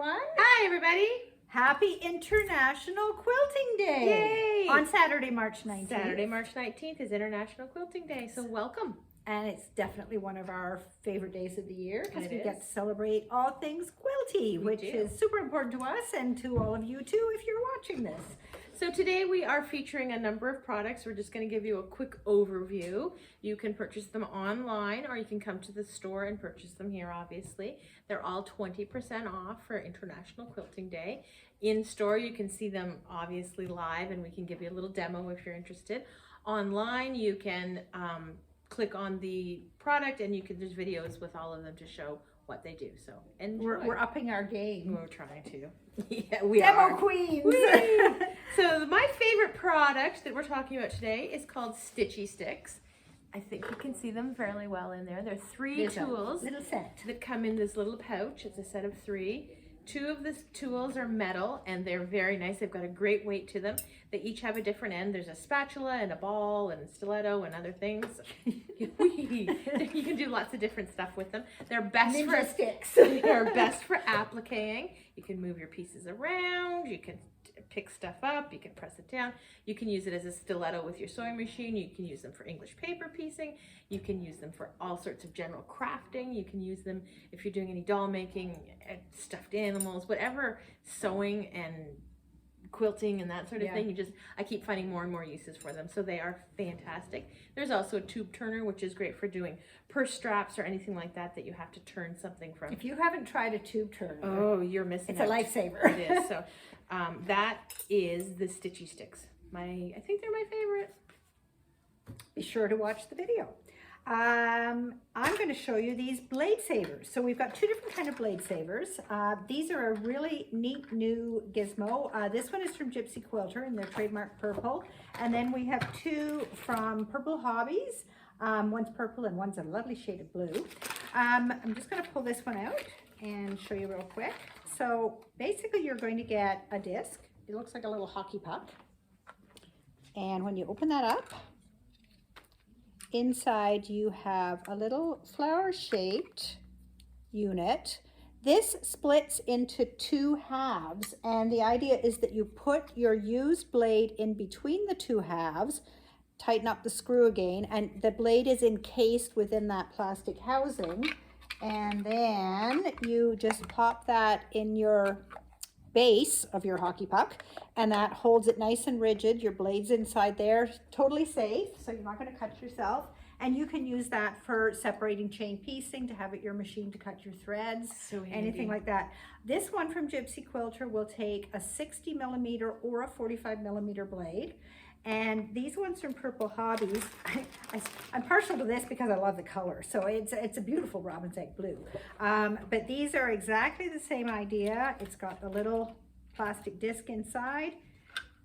everyone. Hi, everybody. Happy International Quilting Day. Yay. On Saturday, March 19th. Saturday, March 19th is International Quilting Day, so welcome. And it's definitely one of our favorite days of the year because we It get is. to celebrate all things quilty, which is super important to us and to all of you too if you're watching this. So today we are featuring a number of products. We're just going to give you a quick overview. You can purchase them online or you can come to the store and purchase them here, obviously. They're all 20% off for International Quilting Day. In store, you can see them obviously live and we can give you a little demo if you're interested. Online, you can click on the product and there's videos with all of them to show what they do. So enjoy. We're upping our game. We're trying to. Yeah, we Demo are. queens. So my favorite product that we're talking about today is called Stitchy Sticks. I think you can see them fairly well in there. There are three tools little set that come in this little pouch. It's a set of three. Two of the tools are metal and they're very nice. They've got a great weight to them. They each have a different end. There's a spatula and a ball and a stiletto and other things. You can do lots of different stuff with them. They're best for sticks. They're best for appliquing. You can move your pieces around. You can pick stuff up. You can press it down. You can use it as a stiletto with your sewing machine. You can use them for English paper piecing. You can use them for all sorts of general crafting. You can use them if you're doing any doll making, stuffed animals, whatever sewing and quilting and that sort of thing. I keep finding more and more uses for them. So they are fantastic. There's also a tube turner, which is great for doing purse straps or anything like that you have to turn something from. If you haven't tried a tube turner, oh, you're missing out. It's a lifesaver. It is. So that is the Stitchy Sticks. I think they're my favorite. Be sure to watch the video. I'm going to show you these blade savers. So we've got two different kind of blade savers. These are a really neat new gizmo. This one is from Gypsy Quilter and they're trademark purple. And then we have two from Purple Hobbies. One's purple and one's a lovely shade of blue. I'm just going to pull this one out and show you real quick. So basically you're going to get a disc. It looks like a little hockey puck. And when you open that up, inside you have a little flower-shaped unit. This splits into two halves, and the idea is that you put your used blade in between the two halves, tighten up the screw again, and the blade is encased within that plastic housing, and then you just pop that in your base of your hockey puck, and that holds it nice and rigid. Your blade's inside there, totally safe, so you're not going to cut yourself. And you can use that for separating chain piecing, to have at your machine to cut your threads, so anything like that. This one from Gypsy Quilter will take a 60mm or a 45mm blade. And these ones from Purple Hobbies, I'm partial to this because I love the color. So it's a beautiful robin's egg blue. But these are exactly the same idea. It's got a little plastic disc inside,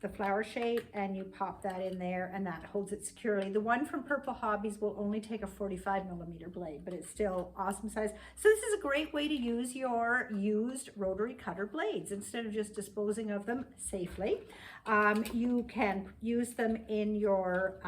the flower shape, and you pop that in there and that holds it securely. The one from Purple Hobbies will only take a 45mm blade, but it's still awesome size. So this is a great way to use your used rotary cutter blades instead of just disposing of them safely. You can use them in your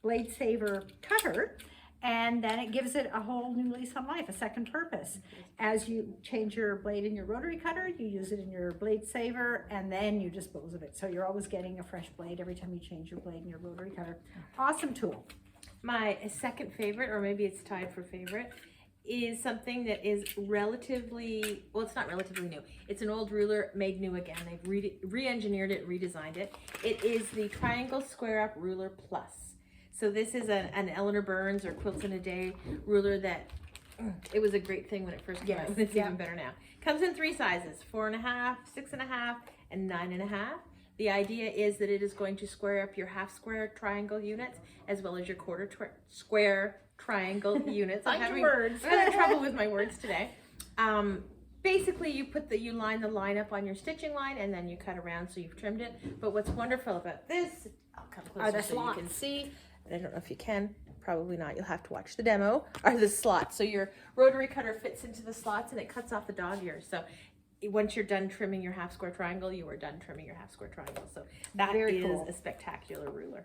blade saver cutter, and then it gives it a whole new lease on life, a second purpose. As you change your blade in your rotary cutter, you use it in your blade saver, and then you dispose of it. So you're always getting a fresh blade every time you change your blade in your rotary cutter. Awesome tool. My second favorite, or maybe it's tied for favorite, is something that is relatively, well, it's not relatively new. It's an old ruler made new again. They've re-engineered it, redesigned it. It is the Triangle Square Up Ruler Plus. So this is an Eleanor Burns or Quilts in a Day ruler that, it was a great thing when it first came out. It's even better now. Comes in three sizes, 4.5, 6.5, and 9.5. The idea is that it is going to square up your half square triangle units as well as your quarter square triangle units. I'm having trouble with my words today. Basically, you line the line up on your stitching line and then you cut around so you've trimmed it. But what's wonderful about this, I'll come closer so you can see. I don't know if you can, probably not. You'll have to watch the demo. Are the slots. So your rotary cutter fits into the slots and it cuts off the dog ears. So once you're done trimming your half square triangle, you are done trimming your half square triangle. So that is a spectacular ruler.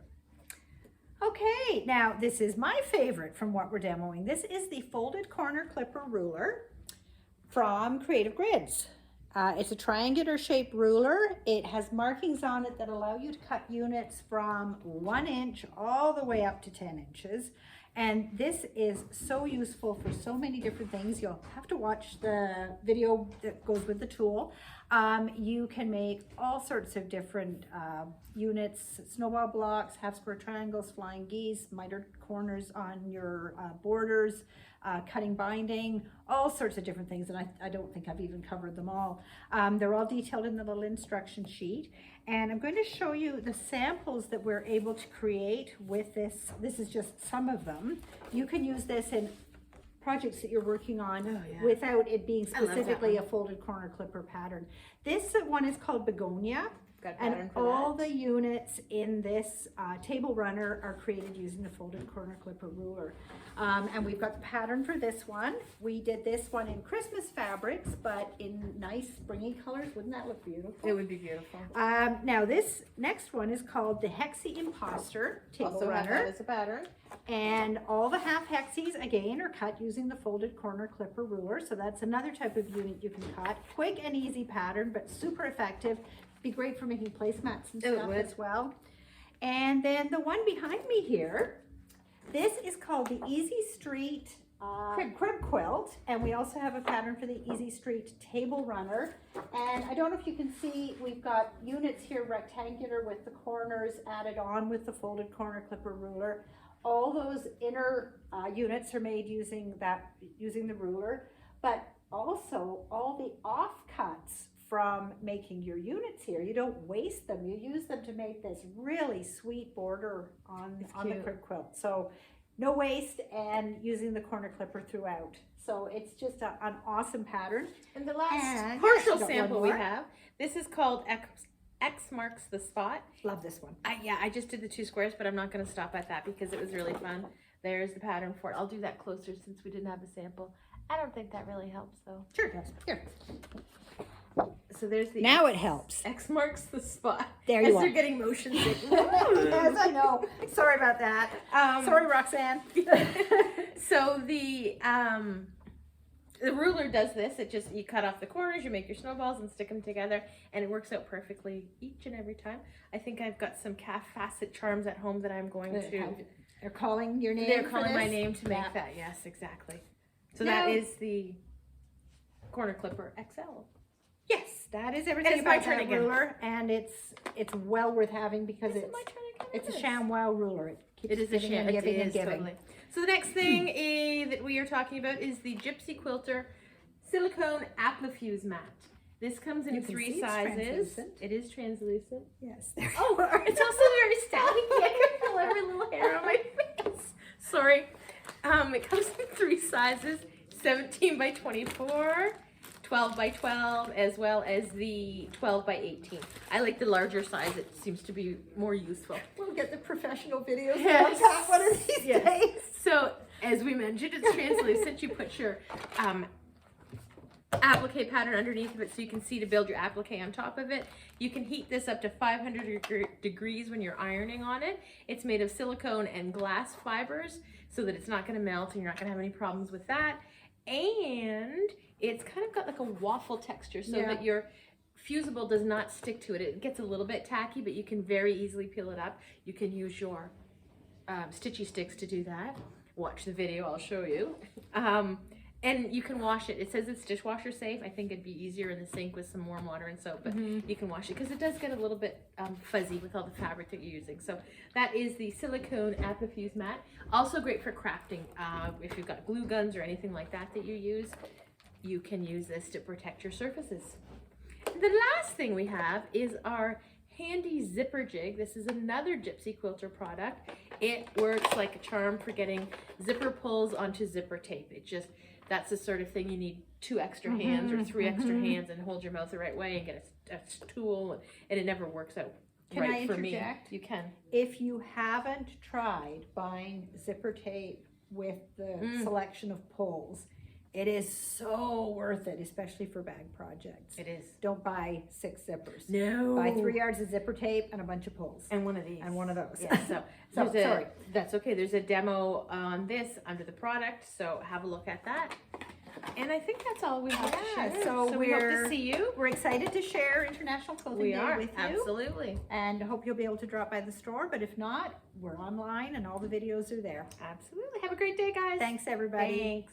Okay, now this is my favorite from what we're demoing. This is the folded corner clipper ruler from Creative Grids. It's a triangular shaped ruler. It has markings on it that allow you to cut units from 1 inch all the way up to 10 inches. And this is so useful for so many different things. You'll have to watch the video that goes with the tool. You can make all sorts of different units, snowball blocks, half square triangles, flying geese, mitered corners on your borders, cutting binding, all sorts of different things, and I don't think I've even covered them all. They're all detailed in the little instruction sheet, and I'm going to show you the samples that we're able to create with this. This is just some of them. You can use this in projects that you're working on without it being specifically a folded corner clipper pattern. This one is called Begonia. And all the units in this table runner are created using the folded corner clipper ruler. And we've got the pattern for this one. We did this one in Christmas fabrics, but in nice springy colors. Wouldn't that look beautiful? It would be beautiful. Now this next one is called the Hexi Imposter table Also runner. have that as a pattern. And all the half hexes, again, are cut using the folded corner clipper ruler. So that's another type of unit you can cut. Quick and easy pattern, but super effective. Be great for making placemats and stuff as well. And then the one behind me here, this is called the Easy Street crib quilt, and we also have a pattern for the Easy Street table runner. And I don't know if you can see, we've got units here rectangular with the corners added on with the folded corner clipper ruler. All those inner units are made using the ruler, but also all the offcuts from making your units here. You don't waste them. You use them to make this really sweet border on the crib quilt. So no waste, and using the corner clipper throughout. So it's just an awesome pattern. And the last partial sample we have, this is called X marks the spot. Love this one. I just did the 2 squares, but I'm not going to stop at that because it was really fun. There's the pattern for it. I'll do that closer since we didn't have a sample. I don't think that really helps though. Sure. Here. So there's the now it helps. X marks the spot. There you are. They're getting motion sick. Yes, I know. Sorry about that. Sorry, Roxanne. So the ruler does this. It just, you cut off the corners, you make your snowballs and stick them together, and it works out perfectly each and every time. I think I've got some calf facet charms at home that I'm going to. They're calling your name. They're calling my name to make that. Yes, exactly. So that is the corner clipper XL. Yes, that is everything about that ruler, and it's well worth having because it's a ShamWow ruler. It is a sham. It is totally. So the next thing that we are talking about is the Gypsy Quilter Silicone Applefuse mat. This comes in 3 sizes. It is translucent. Yes. Oh, it's also very staticky. I can feel every little hair on my face. Sorry. It comes in 3 sizes: 17 by 24. 12 by 12, as well as the 12 by 18. I like the larger size. It seems to be more useful. We'll get the professional videos one of these days. So, as we mentioned, it's translucent. You put your applique pattern underneath of it so you can see to build your applique on top of it. You can heat this up to 500 degrees when you're ironing on it. It's made of silicone and glass fibers so that it's not going to melt and you're not going to have any problems with that. And it's kind of got like a waffle texture so that your fusible does not stick to it. It gets a little bit tacky, but you can very easily peel it up. You can use your Stitchy Sticks to do that. Watch the video, I'll show you. And you can wash it. It says it's dishwasher safe. I think it'd be easier in the sink with some warm water and soap, but you can wash it because it does get a little bit fuzzy with all the fabric that you're using. So that is the Silicone Applefuse mat. Also great for crafting. If you've got glue guns or anything like that that you use, you can use this to protect your surfaces. The last thing we have is our handy zipper jig. This is another Gypsy Quilter product. It works like a charm for getting zipper pulls onto zipper tape. It just, that's the sort of thing you need 2 extra hands or 3 extra hands and hold your mouth the right way and get a tool, and it never works out right for me. You can. If you haven't tried buying zipper tape with the selection of pulls, it is so worth it, especially for bag projects. It is. Don't buy 6 zippers. No. Buy 3 yards of zipper tape and a bunch of pulls. And one of these. And one of those. Yeah, so sorry. That's okay. There's a demo on this under the product, so have a look at that. And I think that's all we have to Yeah, share. so we hope to we're- see you. We're excited to share International Quilting We Day are, with you. absolutely. And hope you'll be able to drop by the store, but if not, we're online and all the videos are there. Absolutely. Have a great day, guys. Thanks, everybody. Thanks.